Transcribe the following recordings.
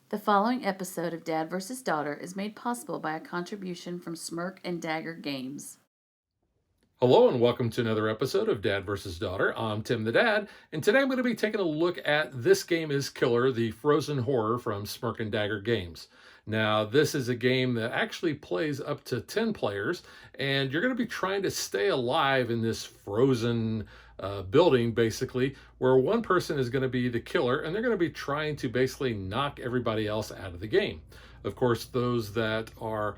The following episode of Dad vs. Daughter is made possible by a contribution from Smirk and Dagger Games. Hello and welcome to another episode of Dad vs. Daughter. I'm Tim the Dad, and today I'm going to be taking a look at This Game is Killer, the frozen horror from Smirk and Dagger Games. Now, this is a game that actually plays up to 10 players, and you're going to be trying to stay alive in this frozen building, basically, where one person is going to be the killer, and they're going to be trying to basically knock everybody else out of the game. Of course, those that are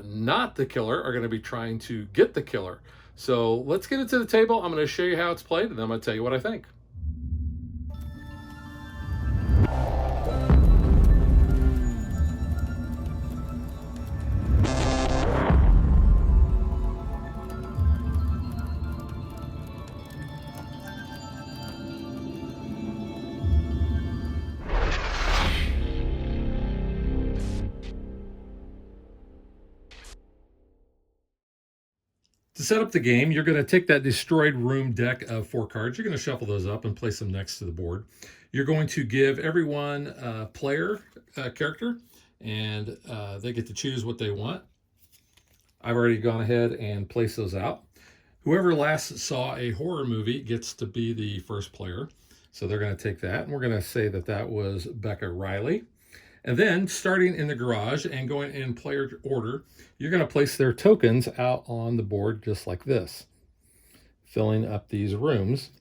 not the killer are going to be trying to get the killer. So let's get it to the table. I'm going to show you how it's played, and then I'm going to tell you what I think. To set up the game, you're going to take that destroyed room deck of 4 cards. You're going to shuffle those up and place them next to the board. You're going to give everyone a player character, and they get to choose what they want. I've already gone ahead and placed those out. Whoever last saw a horror movie gets to be the first player. So they're going to take that, and we're going to say that that was Becca Riley. And then, starting in the garage and going in player order, you're going to place their tokens out on the board just like this, filling up these rooms.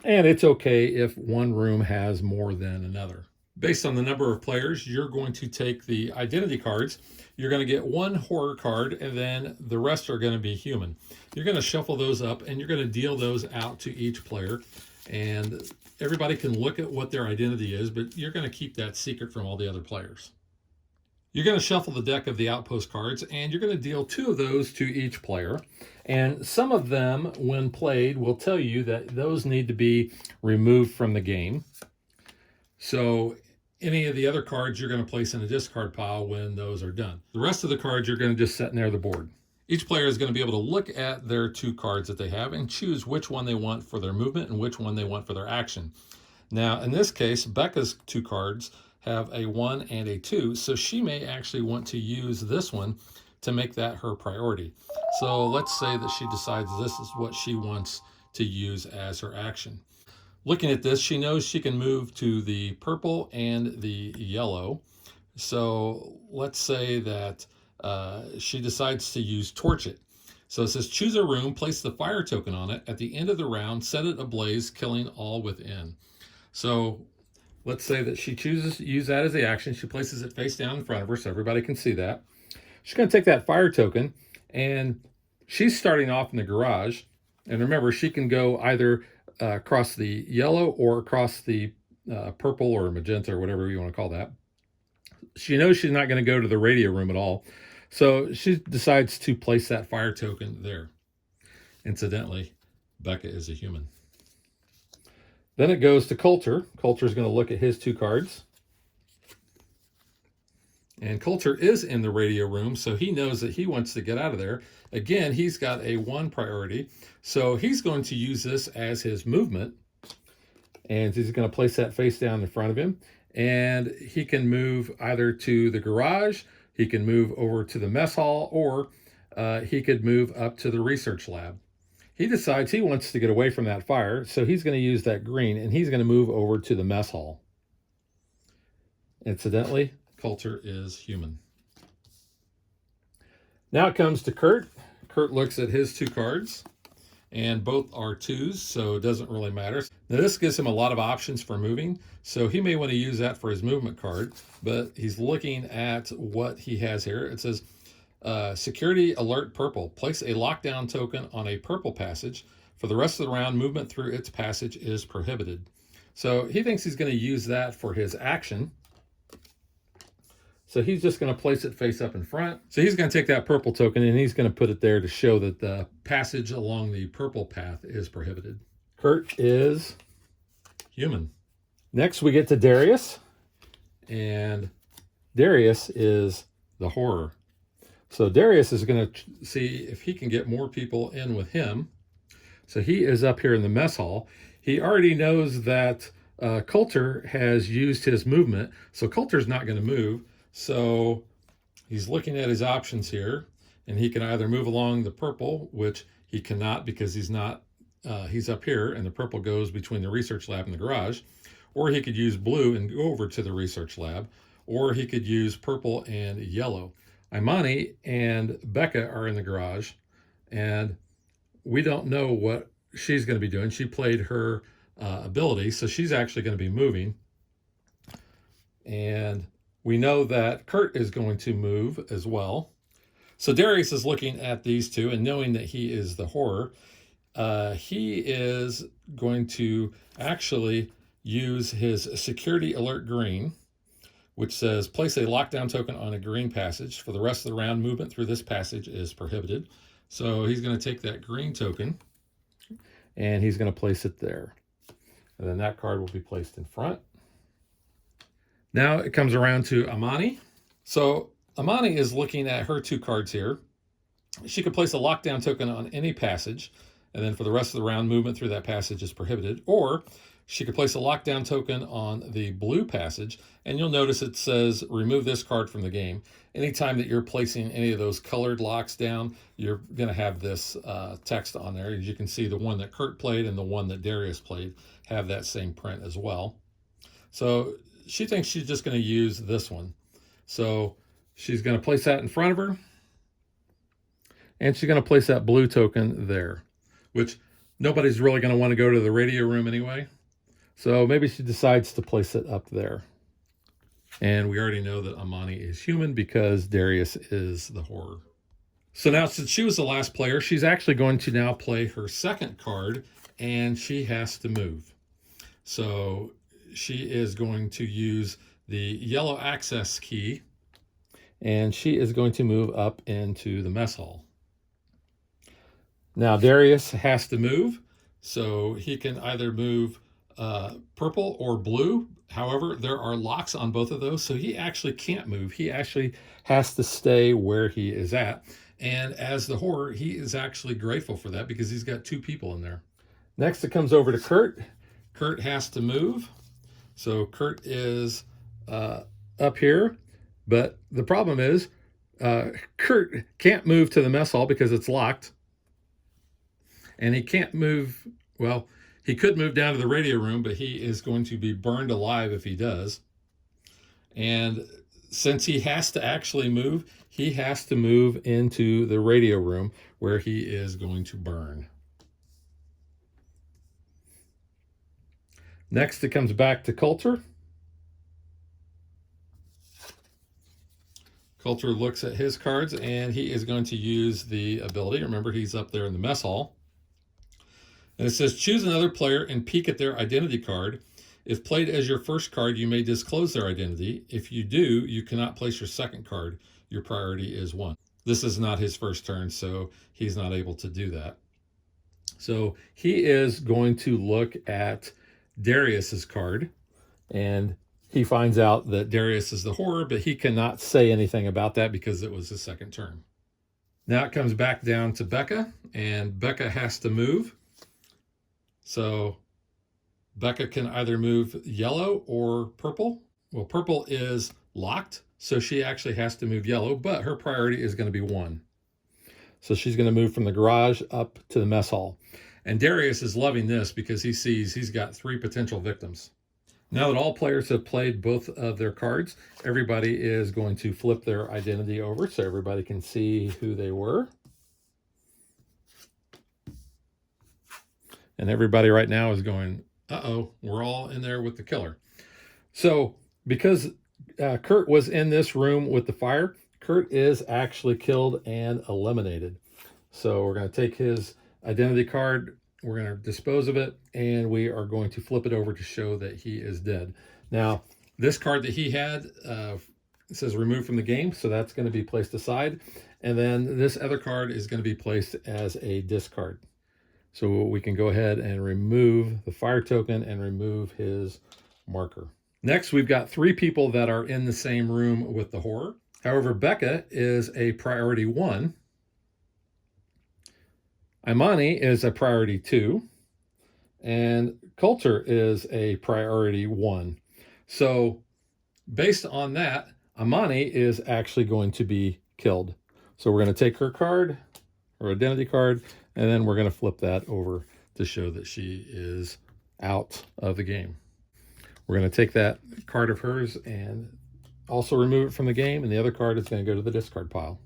And it's okay if one room has more than another. Based on the number of players, you're going to take the identity cards. You're going to get 1 horror card, and then the rest are going to be human. You're going to shuffle those up, and you're going to deal those out to each player. And everybody can look at what their identity is, but you're going to keep that secret from all the other players. You're going to shuffle the deck of the outpost cards, and you're going to deal 2 of those to each player. And some of them, when played, will tell you that those need to be removed from the game. So any of the other cards you're going to place in a discard pile when those are done. The rest of the cards you're going to just set near the board. Each player is going to be able to look at their 2 cards that they have and choose which one they want for their movement and which one they want for their action. Now, in this case, Becca's 2 cards have a 1 and a 2, so she may actually want to use this one to make that her priority. So let's say that she decides this is what she wants to use as her action. Looking at this, she knows she can move to the purple and the yellow. So let's say that she decides to use Torch It. So it says choose a room, place the fire token on it. At the end of the round, set it ablaze, killing all within. So let's say that she chooses to use that as the action. She places it face down in front of her so everybody can see that. She's going to take that fire token, and she's starting off in the garage. And remember, she can go either across the yellow or across the purple or magenta or whatever you want to call that. She knows she's not going to go to the radio room at all. So she decides to place that fire token there. Incidentally, Becca is a human. Then it goes to Coulter. Coulter's going to look at his 2 cards. And Coulter is in the radio room, so he knows that he wants to get out of there. Again, he's got a 1 priority. So he's going to use this as his movement. And he's going to place that face down in front of him. And he can move either to the garage, he can move over to the mess hall, or he could move up to the research lab. He decides he wants to get away from that fire, so he's going to use that green, and he's going to move over to the mess hall. Incidentally, Coulter is human. Now it comes to Kurt. Kurt looks at his 2 cards, and both are 2s, so it doesn't really matter. Now this gives him a lot of options for moving, so he may want to use that for his movement card, but he's looking at what he has here. It says, security alert purple. Place a lockdown token on a purple passage. For the rest of the round, movement through its passage is prohibited. So he thinks he's going to use that for his action. So he's just going to place it face up in front. So he's going to take that purple token and he's going to put it there to show that the passage along the purple path is prohibited. Kurt is human. Next we get to Darius. And Darius is the horror. So Darius is going to see if he can get more people in with him. So he is up here in the mess hall. He already knows that Coulter has used his movement, so Coulter's not going to move. So he's looking at his options here, and he can either move along the purple, which he cannot because he's not. He's up here, and the purple goes between the research lab and the garage, or he could use blue and go over to the research lab, or he could use purple and yellow. Imani and Becca are in the garage, and we don't know what she's going to be doing. She played her ability, so she's actually going to be moving. And we know that Kurt is going to move as well. So Darius is looking at these two and knowing that he is the horror. He is going to actually use his security alert green, which says place a lockdown token on a green passage. For the rest of the round, movement through this passage is prohibited. So he's going to take that green token and he's going to place it there. And then that card will be placed in front. Now it comes around to Imani. So Imani is looking at her two cards here. She could place a lockdown token on any passage, and then for the rest of the round, movement through that passage is prohibited. Or she could place a lockdown token on the blue passage, and you'll notice it says remove this card from the game. Anytime that you're placing any of those colored locks down, you're going to have this text on there. As you can see, the one that Kurt played and the one that Darius played have that same print as well. So she thinks she's just going to use this one. So she's going to place that in front of her, and she's going to place that blue token there, which nobody's really going to want to go to the radio room anyway. So maybe she decides to place it up there. And we already know that Imani is human because Darius is the horror. So now, since she was the last player, she's actually going to now play her second card, and she has to move. So she is going to use the yellow access key, and she is going to move up into the mess hall. Now Darius has to move, so he can either move purple or blue. However, there are locks on both of those, so he actually can't move. He actually has to stay where he is at. And as the horror, he is actually grateful for that because he's got two people in there. Next, it comes over to Kurt. Kurt has to move. So Kurt is up here, but the problem is Kurt can't move to the mess hall because it's locked. And he can't move, well, he could move down to the radio room, but he is going to be burned alive if he does. And since he has to actually move, he has to move into the radio room where he is going to burn. Next, it comes back to Coulter. Coulter looks at his cards, and he is going to use the ability. Remember, he's up there in the mess hall. And it says, choose another player and peek at their identity card. If played as your first card, you may disclose their identity. If you do, you cannot place your second card. Your priority is 1. This is not his first turn, so he's not able to do that. So he is going to look at Darius's card, and he finds out that Darius is the horror, but he cannot say anything about that because it was his second turn. Now it comes back down to Becca, and Becca has to move. So Becca can either move yellow or purple. Well, purple is locked, so she actually has to move yellow, but her priority is going to be 1. So she's going to move from the garage up to the mess hall. And Darius is loving this because he sees he's got 3 potential victims. Now that all players have played both of their cards, everybody is going to flip their identity over so everybody can see who they were. And everybody right now is going, uh-oh, we're all in there with the killer. So because Kurt was in this room with the fire, Kurt is actually killed and eliminated. So we're going to take his identity card, we're going to dispose of it, and we are going to flip it over to show that he is dead. Now, this card that he had says remove from the game, so that's going to be placed aside. And then this other card is going to be placed as a discard. So we can go ahead and remove the fire token and remove his marker. Next, we've got 3 people that are in the same room with the horror. However, Becca is a priority 1. Imani is a priority 2. and Coulter is a priority 1. So based on that, Amani is actually going to be killed. So we're going to take her card, her identity card, and then we're going to flip that over to show that she is out of the game. We're going to take that card of hers and also remove it from the game, and the other card is going to go to the discard pile.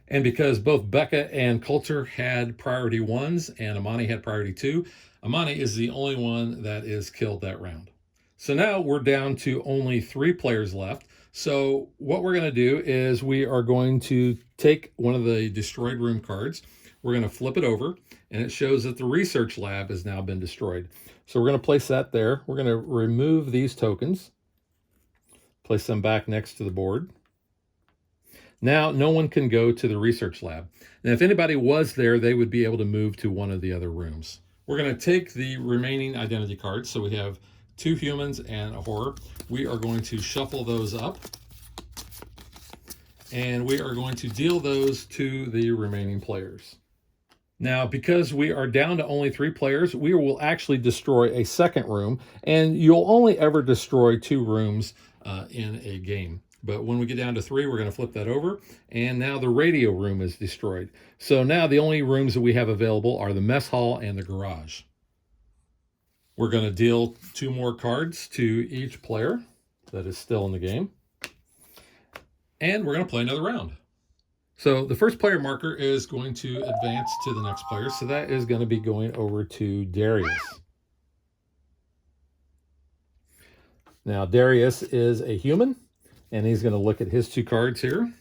And because both Becca and Coulter had priority 1s and Amani had priority 2, Amani is the only one that is killed that round. So now we're down to only 3 players left. So what we're going to do is we are going to take one of the destroyed room cards. We're going to flip it over, and it shows that the research lab has now been destroyed. So we're going to place that there. We're going to remove these tokens, place them back next to the board. Now, no one can go to the research lab. And if anybody was there, they would be able to move to one of the other rooms. We're going to take the remaining identity cards. So we have 2 humans and a horror. We are going to shuffle those up, and we are going to deal those to the remaining players. Now, because we are down to only 3 players, we will actually destroy a second room, and you'll only ever destroy 2 rooms in a game. But when we get down to 3, we're going to flip that over, and now the radio room is destroyed. So now the only rooms that we have available are the mess hall and the garage. We're going to deal 2 more cards to each player that is still in the game, and we're going to play another round. So the first player marker is going to advance to the next player. So that is going to be going over to Darius. Now, Darius is a human, and he's going to look at his 2 cards here.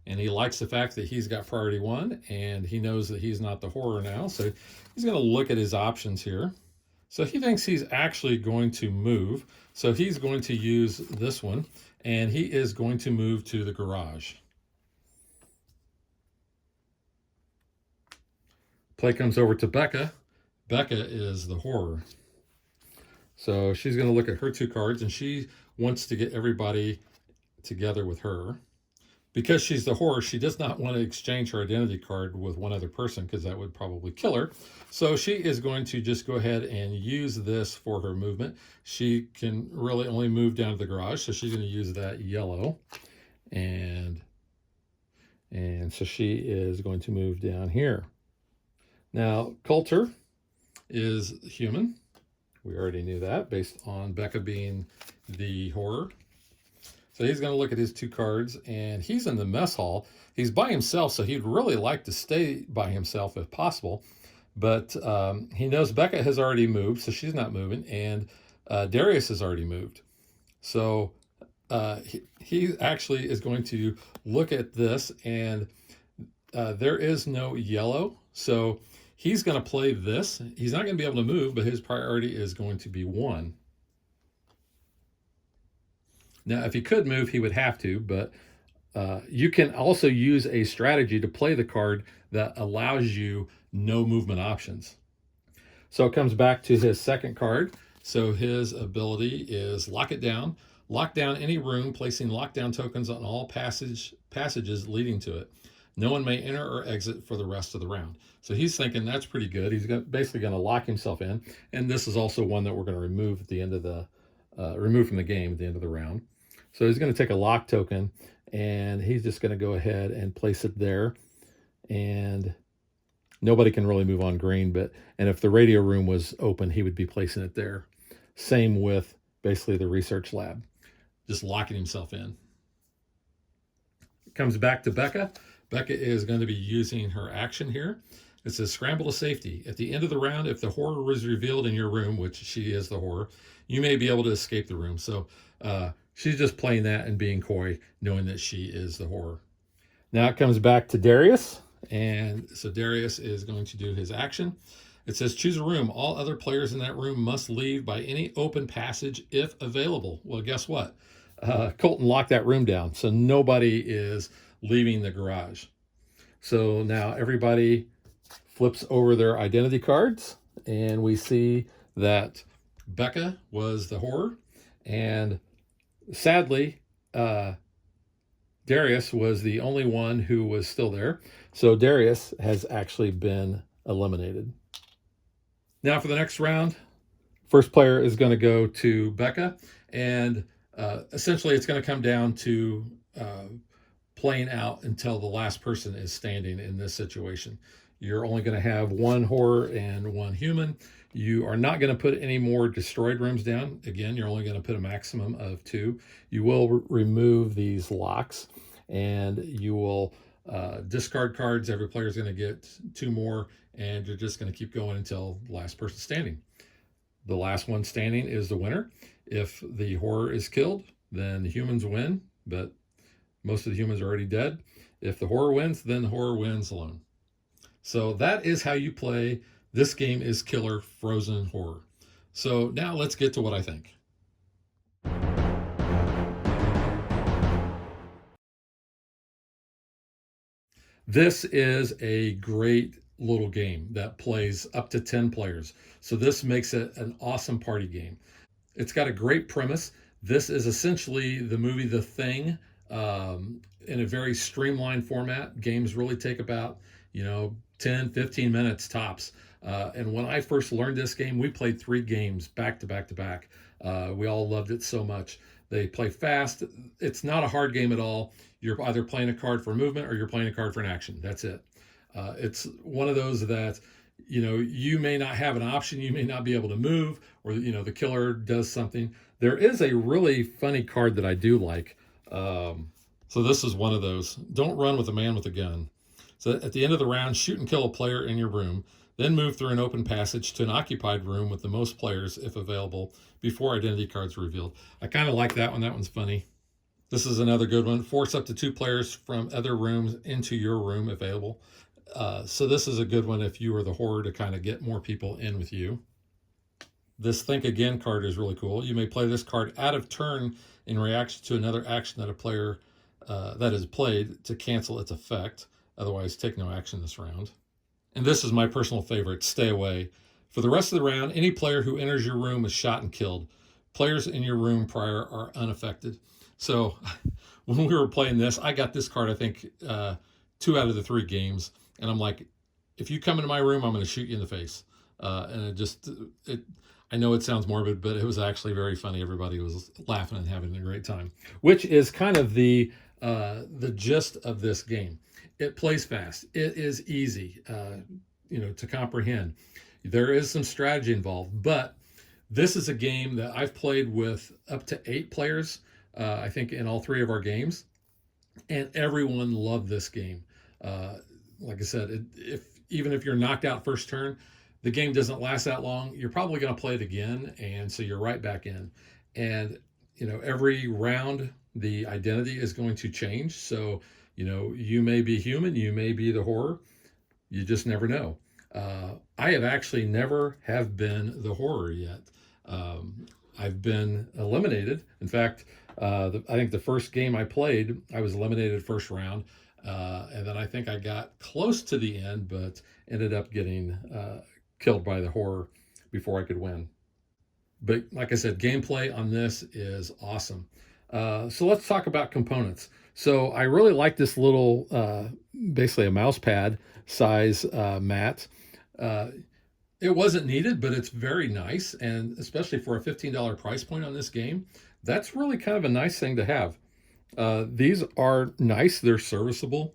And he likes the fact that he's got priority 1, and he knows that he's not the horror now. So he's going to look at his options here. So he thinks he's actually going to move. So he's going to use this one, and he is going to move to the garage. Play comes over to Becca. Becca is the horror. So she's going to look at her 2 cards, and she wants to get everybody together with her. Because she's the horror, she does not want to exchange her identity card with one other person, because that would probably kill her. So she is going to just go ahead and use this for her movement. She can really only move down to the garage, so she's going to use that yellow. And so she is going to move down here. Now, Coulter is human. We already knew that based on Becca being the horror. So he's going to look at his 2 cards, and he's in the mess hall. He's by himself, so he'd really like to stay by himself if possible. But he knows Becca has already moved, so she's not moving, and Darius has already moved. So he actually is going to look at this, and there is no yellow. So he's going to play this. He's not going to be able to move, but his priority is going to be 1. Now, if he could move, he would have to, but you can also use a strategy to play the card that allows you no movement options. So it comes back to his second card. So his ability is Lock It Down. Lock down any room, placing lockdown tokens on all passages leading to it. No one may enter or exit for the rest of the round. So he's thinking that's pretty good. He's basically going to lock himself in. And this is also one that we're going to remove at the end of the, remove from the game at the end of the round. So he's going to take a lock token, and he's just going to go ahead and place it there. And nobody can really move on green, and if the radio room was open, he would be placing it there. Same with basically the research lab, just locking himself in. It comes back to Becca. Becca is going to be using her action here. It says scramble to safety. At the end of the round, if the horror is revealed in your room, which she is the horror, you may be able to escape the room. So she's just playing that and being coy, knowing that she is the horror. Now it comes back to Darius. And so Darius is going to do his action. It says choose a room. All other players in that room must leave by any open passage if available. Well, guess what? Colton locked that room down, so nobody is leaving the garage. So now everybody flips over their identity cards, and we see that Becca was the horror, and sadly, Darius was the only one who was still there. So Darius has actually been eliminated. Now for the next round, first player is going to go to Becca, and essentially it's going to come down to playing out until the last person is standing in this situation. You're only going to have one horror and one human. You are not going to put any more destroyed rooms down. Again, you're only going to put a maximum of 2. You will remove these locks, and you will discard cards. Every player is going to get 2 more, and you're just going to keep going until the last person standing. The last one standing is the winner. If the horror is killed, then the humans win, but most of the humans are already dead. If the horror wins, then the horror wins alone. So that is how you play. This game is Killer Frozen Horror. So now let's get to what I think. This is a great little game that plays up to 10 players. So this makes it an awesome party game. It's got a great premise. This is essentially the movie The Thing in a very streamlined format. Games really take about, 10, 15 minutes tops. And when I first learned this game, we played 3 games back to back to back. We all loved it so much. They play fast. It's not a hard game at all. You're either playing a card for movement or you're playing a card for an action. That's it. It's one of those that you may not have an option, you may not be able to move, or the killer does something. There is a really funny card that I do like. So this is one of those. Don't run with a man with a gun. So at the end of the round, shoot and kill a player in your room, then move through an open passage to an occupied room with the most players, if available, before identity cards are revealed. I kind of like that one. That one's funny. This is another good one. Force up to 2 players from other rooms into your room, if available. So this is a good one if you are the horror, to kind of get more people in with you. This Think Again card is really cool. You may play this card out of turn in reaction to another action that a player that is played to cancel its effect. Otherwise, take no action this round. And this is my personal favorite, Stay Away. For the rest of the round, any player who enters your room is shot and killed. Players in your room prior are unaffected. So when we were playing this, I got this card, I think, 2 out of the 3 games. And I'm like, if you come into my room, I'm going to shoot you in the face. And I know it sounds morbid, but it was actually very funny. Everybody was laughing and having a great time, which is kind of the gist of this game. It plays fast. It is easy, to comprehend. There is some strategy involved, but this is a game that I've played with up to 8 players, I think, in all 3 of our games, and everyone loved this game. Like I said, even if you're knocked out first turn, the game doesn't last that long. You're probably going to play it again, and so you're right back in. And every round, the identity is going to change. So you may be human, you may be the horror. You just never know. I have actually never have been the horror yet. I've been eliminated. In fact, I think the first game I played, I was eliminated first round. And then I think I got close to the end, but ended up getting killed by the horror before I could win. But like I said, gameplay on this is awesome. So let's talk about components. So I really like this little, basically a mouse pad size mat. It wasn't needed, but it's very nice. And especially for a $15 price point on this game, that's really kind of a nice thing to have. These are nice. They're serviceable.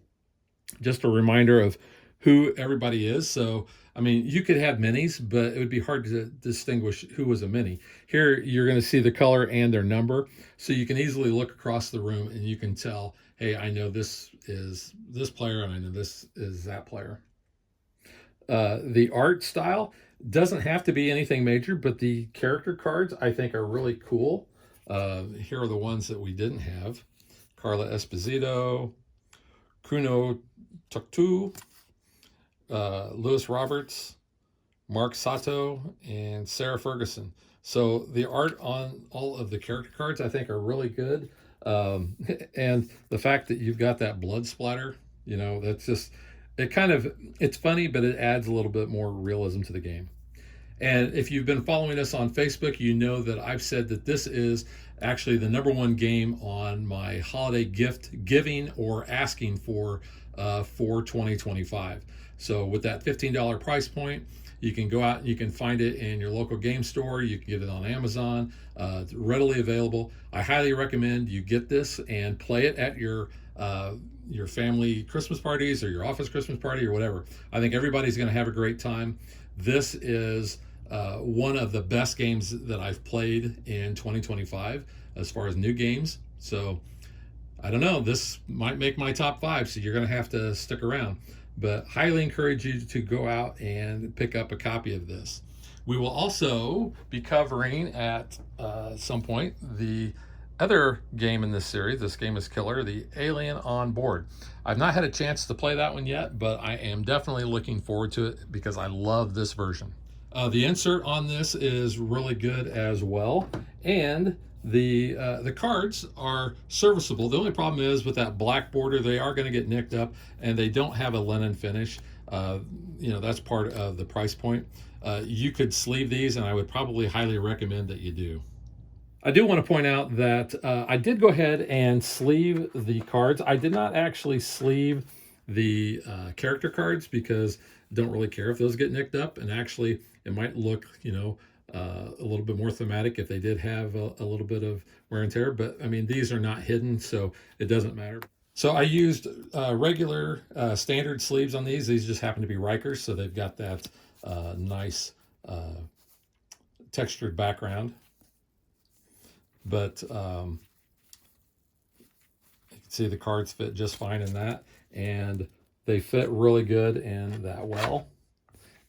Just a reminder of who everybody is. So, I mean, you could have minis, but it would be hard to distinguish who was a mini. Here, you're going to see the color and their number. So you can easily look across the room and you can tell, hey, I know this is this player and I know this is that player. The art style doesn't have to be anything major, but the character cards I think are really cool. Here are the ones that we didn't have. Carla Esposito, Kuno Tuktu, Lewis Roberts, Mark Sato, and Sarah Ferguson. So the art on all of the character cards I think are really good. And the fact that you've got that blood splatter, that's just, it's funny, but it adds a little bit more realism to the game. And if you've been following us on Facebook, you know that I've said that this is actually the #1 game on my holiday gift giving or asking for 2025. So with that $15 price point, You can go out and you can find it in your local game store. You can get it on Amazon. It's readily available. I highly recommend you get this and play it at your family Christmas parties or your office Christmas party or whatever. I think everybody's going to have a great time. This is one of the best games that I've played in 2025 as far as new games. So I don't know, this might make my top 5, so you're going to have to stick around. But highly encourage you to go out and pick up a copy of this. We will also be covering at some point the other game in this series. This game is killer, the Alien on Board. I've not had a chance to play that one yet, but I am definitely looking forward to it because I love this version. The insert on this is really good as well, and the cards are serviceable. The only problem is with that black border, they are going to get nicked up, and they don't have a linen finish. That's part of the price point. You could sleeve these, and I would probably highly recommend that you do. I do want to point out that I did go ahead and sleeve the cards. I did not actually sleeve the character cards because I don't really care if those get nicked up, and actually it might look, a little bit more thematic if they did have a little bit of wear and tear. But I mean, these are not hidden, so it doesn't matter. So I used regular standard sleeves on these. These just happen to be Rikers, so they've got that nice textured background. But you can see the cards fit just fine in that, and they fit really good in that well.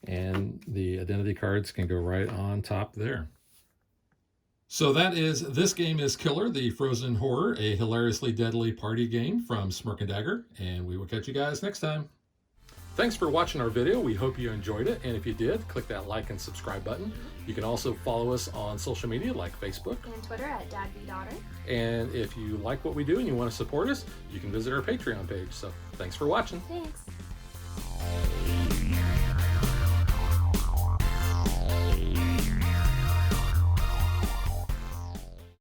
And the identity cards can go right on top there. So this game is Killer, the Frozen Horror, a hilariously deadly party game from Smirk & Dagger, and we will catch you guys next time. Thanks for watching our video. We hope you enjoyed it, and if you did, click that like and subscribe button. You can also follow us on social media like Facebook and Twitter at DadBeDaughter. And if you like what we do and you want to support us, you can visit our Patreon page. So thanks for watching. Thanks.